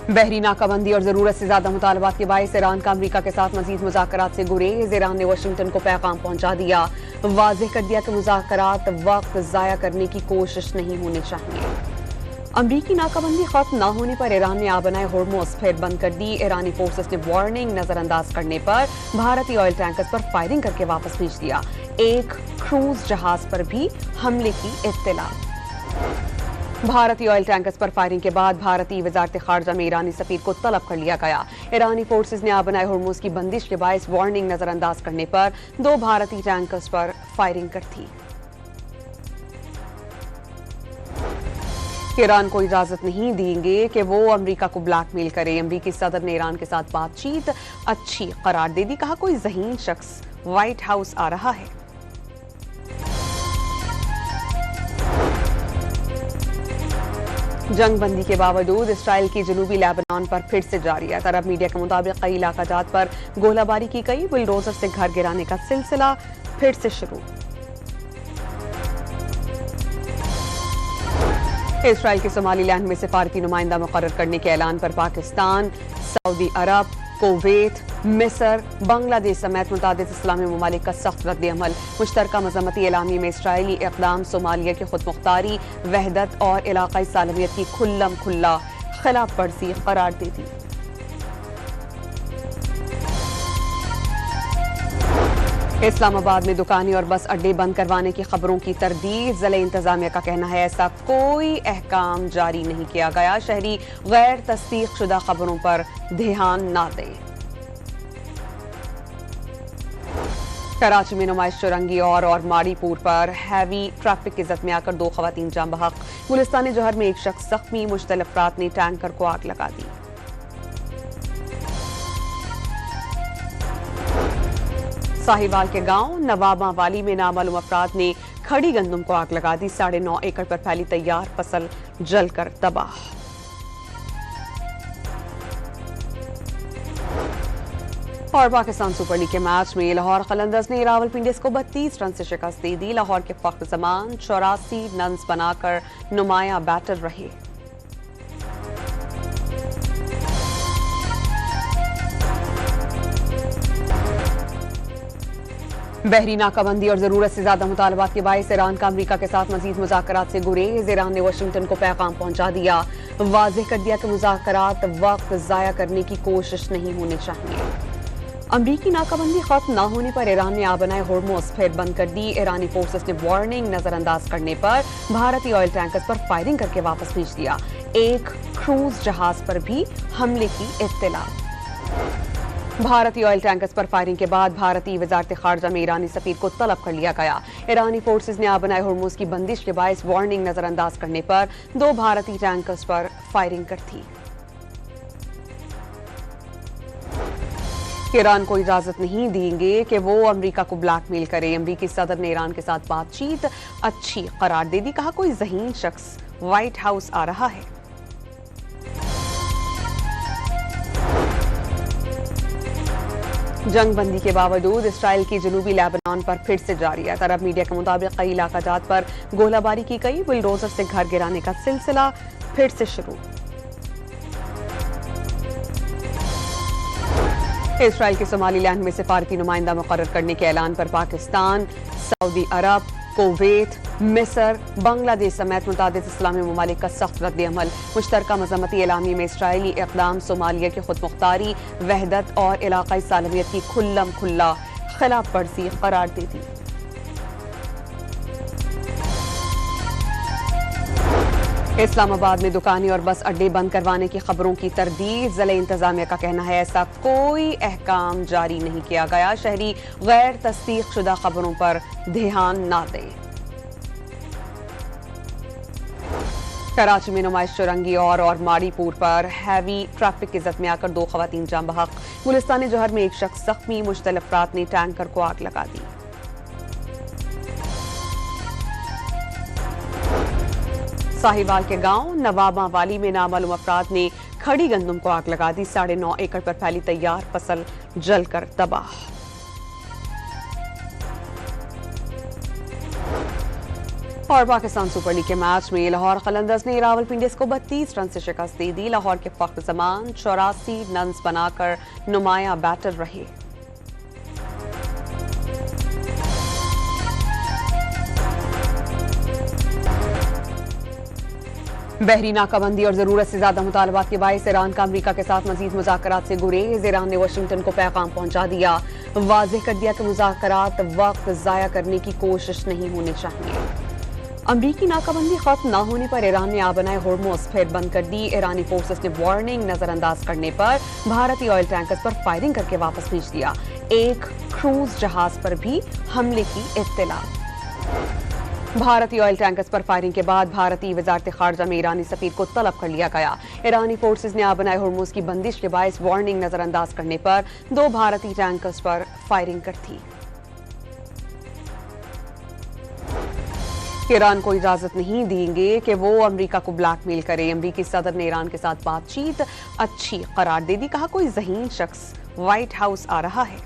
बहरी नाकाबंदी और जरूरत से ज्यादा मुतालबात के बायस ईरान का अमरीका के साथ मजीद मुज़ाकरात से गुरेज। ईरान ने वाशिंगटन को पैगाम पहुंचा दिया, वाज़ेह कर दिया कि मुज़ाकरात वक्त जाया करने की कोशिश नहीं होनी चाहिए। अमरीकी नाकाबंदी खत्म न होने पर ईरान ने आबनाए होर्मुज़ फिर बंद कर दी। ईरानी फोर्सेस ने वार्निंग नजरअंदाज करने पर भारतीय ऑयल टैंकर्स पर फायरिंग करके वापस भेज दिया। एक क्रूज जहाज पर भी हमले की इत्तला। भारतीय ऑयल टैंकर्स पर फायरिंग के बाद भारतीय वजारत खारजा में ईरानी सफीर को तलब कर लिया गया। ईरानी फोर्सेस ने आबनाए होर्मुज़ की बंदिश के बायस वार्निंग नजरअंदाज करने पर 2 भारतीय टैंकर्स पर फायरिंग कर थी। ईरान को इजाजत नहीं देंगे कि वो अमेरिका को ब्लैकमेल करे। अमेरिकी सदर ने ईरान के साथ बातचीत अच्छी करार दे दी। कहा, कोई ज़हीन शख्स व्हाइट हाउस आ रहा है। जंग बंदी के बावजूद इसराइल की जनूबी लेबनान पर फिर से जारी है। अरब मीडिया के मुताबिक कई इलाका जात पर गोलाबारी की गई। बुलडोजर से घर गिराने का सिलसिला फिर से शुरू। इसराइल के सोमालीलैंड में सिफारती नुमाइंदा मुकर्रर करने के ऐलान पर पाकिस्तान, सऊदी अरब, कुवैत, मिस्र, बांग्लादेश समेत मुतादिद इस्लामी ममालिक का सख्त रद्द-ए-अमल। मुश्तरका मज़म्मती एलामी में इसराइली इक़दाम सोमालिया की खुदमुख्तारी, वहदत और इलाक़ाई सालमियत की खुल्लम खुल्ला खिलाफ वर्जी करार दे दी। इस्लामाबाद में दुकानें और बस अड्डे बंद करवाने की खबरों की तरदीद। ज़िला इंतजामिया का कहना है ऐसा कोई अहकाम जारी नहीं किया गया। शहरी गैर तस्दीक शुदा खबरों पर ध्यान न दें। कराची में नुमाइश चौरंगी और माड़ीपुर पर हैवी ट्रैफिक की जद में आकर 2 खवातीन जान बहक। गुलिस्तान जौहर में एक शख्स जख्मी। मुश्तलिल अफराद ने टैंकर को आग लगा दी। साहिवाल के गांव नवाबा वाली में नामालूम अफराद ने खड़ी गंदम को आग लगा दी। 9.5 एकड़ पर फैली तैयार फसल जलकर तबाह। और पाकिस्तान सुपर लीग के मैच में लाहौर कलंदर्स ने रावलपिंडी को 32 रन से शिकस्त दे दी। लाहौर के फख्र जमान 84 रन बनाकर नुमाया बैटर रहे। बहरी नाकाबंदी और जरूरत से ज्यादा मुतालबात के बायस ईरान का अमरीका के साथ मजीद मुज़ाकरात से गुरेज। ईरान ने वाशिंगटन को पैगाम पहुंचा दिया, वाज़ेह कर दिया कि मुज़ाकरात वक्त जाया करने की कोशिश नहीं होनी चाहिए। अमरीकी नाकाबंदी खत्म न होने पर ईरान ने आबनाए होर्मुज़ फिर बंद कर दी। ईरानी फोर्सेस ने वार्निंग नजरअंदाज करने पर भारतीय ऑयल टैंकर्स पर फायरिंग करके वापस भेज दिया। एक क्रूज जहाज पर भी हमले की इत्तला। भारतीय ऑयल टैंकर्स पर फायरिंग के बाद भारतीय वजारत खारजा में ईरानी सफीर को तलब कर लिया गया। ईरानी फोर्सेस ने आबनाए होर्मुज़ की बंदिश के बायस वार्निंग नजरअंदाज करने पर 2 भारतीय टैंकर्स पर फायरिंग कर थी। ईरान को इजाजत नहीं देंगे कि वो अमेरिका को ब्लैकमेल करे। अमेरिकी सदर ने ईरान के साथ बातचीत अच्छी करार दे दी। कहा, कोई ज़हीन शख्स व्हाइट हाउस आ रहा है। जंग बंदी के बावजूद इसराइल की जनूबी लेबनान पर फिर से जारी है। अरब मीडिया के मुताबिक कई इलाका जात पर गोलाबारी की गई। बुलडोजर से घर गिराने का सिलसिला फिर से शुरू। इसराइल के सोमालीलैंड में सिफारती नुमाइंदा मुकर्रर करने के ऐलान पर पाकिस्तान, सऊदी अरब, कुवैत, मिस्र, बांग्लादेश समेत मुतादिद इस्लामी ममालिक का सख्त रद्द-ए-अमल। मुश्तरका मज़म्मती एलामी में इसराइली इक़दाम सोमालिया की खुदमुख्तारी, वहदत और इलाक़ाई सालमियत की खुल्लम खुल्ला खिलाफ वर्जी करार दे दी। इस्लामाबाद में दुकानें और बस अड्डे बंद करवाने की खबरों की तरदीद। ज़िला इंतजामिया का कहना है ऐसा कोई अहकाम जारी नहीं किया गया। शहरी गैर तस्दीक शुदा खबरों पर ध्यान न दें। कराची में नुमाइश चौरंगी और माड़ीपुर पर हैवी ट्रैफिक की जद में आकर 2 खवातीन जान बहक। गुलिस्तान जौहर में एक शख्स जख्मी। मुश्तलिल अफराद ने टैंकर को आग लगा दी। साहिवाल के गांव नवाबा वाली में नामालूम अफराद ने खड़ी गंदम को आग लगा दी। 9.5 एकड़ पर फैली तैयार फसल जलकर तबाह। और पाकिस्तान सुपर लीग के मैच में लाहौर कलंदर्स ने रावलपिंडी को 32 रन से शिकस्त दे दी। लाहौर के फख्र जमान 84 रन बनाकर नुमायां बैटर रहे। बहरी नाकाबंदी और जरूरत से ज्यादा मुतालबात के बायस ईरान का अमरीका के साथ मजीद मुज़ाकरात से गुरेज। ईरान ने वाशिंगटन को पैगाम पहुंचा दिया, वाज़ेह कर दिया कि मुज़ाकरात वक्त जाया करने की कोशिश नहीं होनी चाहिए। अमरीकी नाकाबंदी खत्म न होने पर ईरान ने आबनाए होर्मुज़ फिर बंद कर दी। ईरानी फोर्सेस ने वार्निंग नजरअंदाज करने पर भारतीय ऑयल टैंकर्स पर फायरिंग करके वापस भेज दिया। एक क्रूज जहाज पर भी हमले की इत्तला। भारतीय ऑयल टैंकर्स पर फायरिंग के बाद भारतीय वजारत खारजा में ईरानी सफीर को तलब कर लिया गया। ईरानी फोर्सेस ने आबनाए होर्मुज़ की बंदिश के बायस वार्निंग नजरअंदाज करने पर 2 भारतीय टैंकर्स पर फायरिंग कर थी। ईरान को इजाजत नहीं देंगे कि वो अमेरिका को ब्लैकमेल करे। अमेरिकी सदर ने ईरान के साथ बातचीत अच्छी करार दे दी। कहा, कोई ज़हीन शख्स व्हाइट हाउस आ रहा है।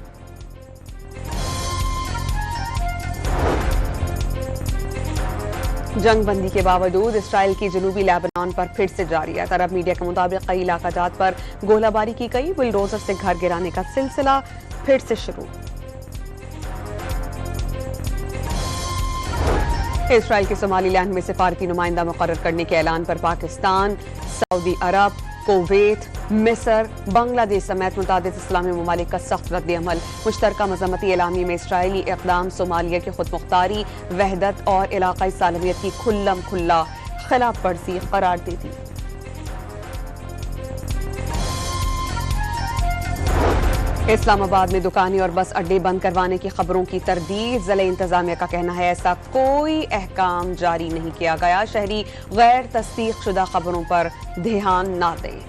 जंग बंदी के बावजूद इसराइल की जनूबी लेबनान पर फिर से जारी है। अरब मीडिया के मुताबिक कई इलाका जात पर गोलाबारी की गई। बुलडोजर से घर गिराने का सिलसिला फिर से शुरू। इसराइल के सोमालीलैंड में सिफारती नुमाइंदा मुकर्रर करने के ऐलान पर पाकिस्तान, सऊदी अरब, कुवैत, मिस्र, बांग्लादेश समेत मुतादिद इस्लामी ममालिक का सख्त रद्द-ए-अमल। मुश्तरका मज़म्मती एलामी में इसराइली इक़दाम सोमालिया की खुदमुख्तारी, वहदत और इलाक़ाई सालमियत की खुल्लम खुल्ला खिलाफ वर्जी करार दे दी। इस्लामाबाद में दुकानें और बस अड्डे बंद करवाने की खबरों की तरदीद। ज़िला इंतजामिया का कहना है ऐसा कोई अहकाम जारी नहीं किया गया। शहरी गैर तस्दीक शुदा खबरों पर ध्यान न दें।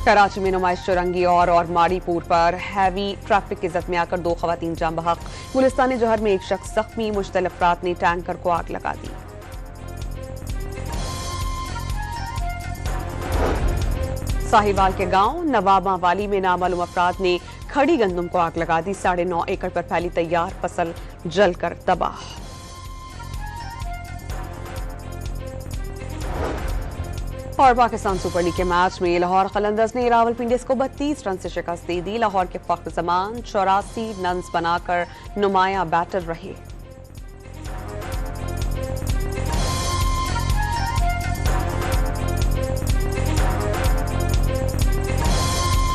कराची में नुमाइश चौरंगी और माड़ीपुर पर हैवी ट्रैफिक की जद में आकर 2 खवातीन जान बहक। गुलिस्तान जौहर में एक शख्स जख्मी। मुश्तल अफराद ने टैंकर को आग लगा दी। साहिवाल के गांव नवाबा वाली में नामालूम अफराद ने खड़ी गंदम को आग लगा दी। 9.5 एकड़ पर फैली तैयार फसल जलकर तबाह। और पाकिस्तान सुपर लीग के मैच में लाहौर कलंदर्स ने रावलपिंडी को 32 रन से शिकस्त दे दी। लाहौर के फख्र जमान 84 रन बनाकर नुमायां बैटर रहे।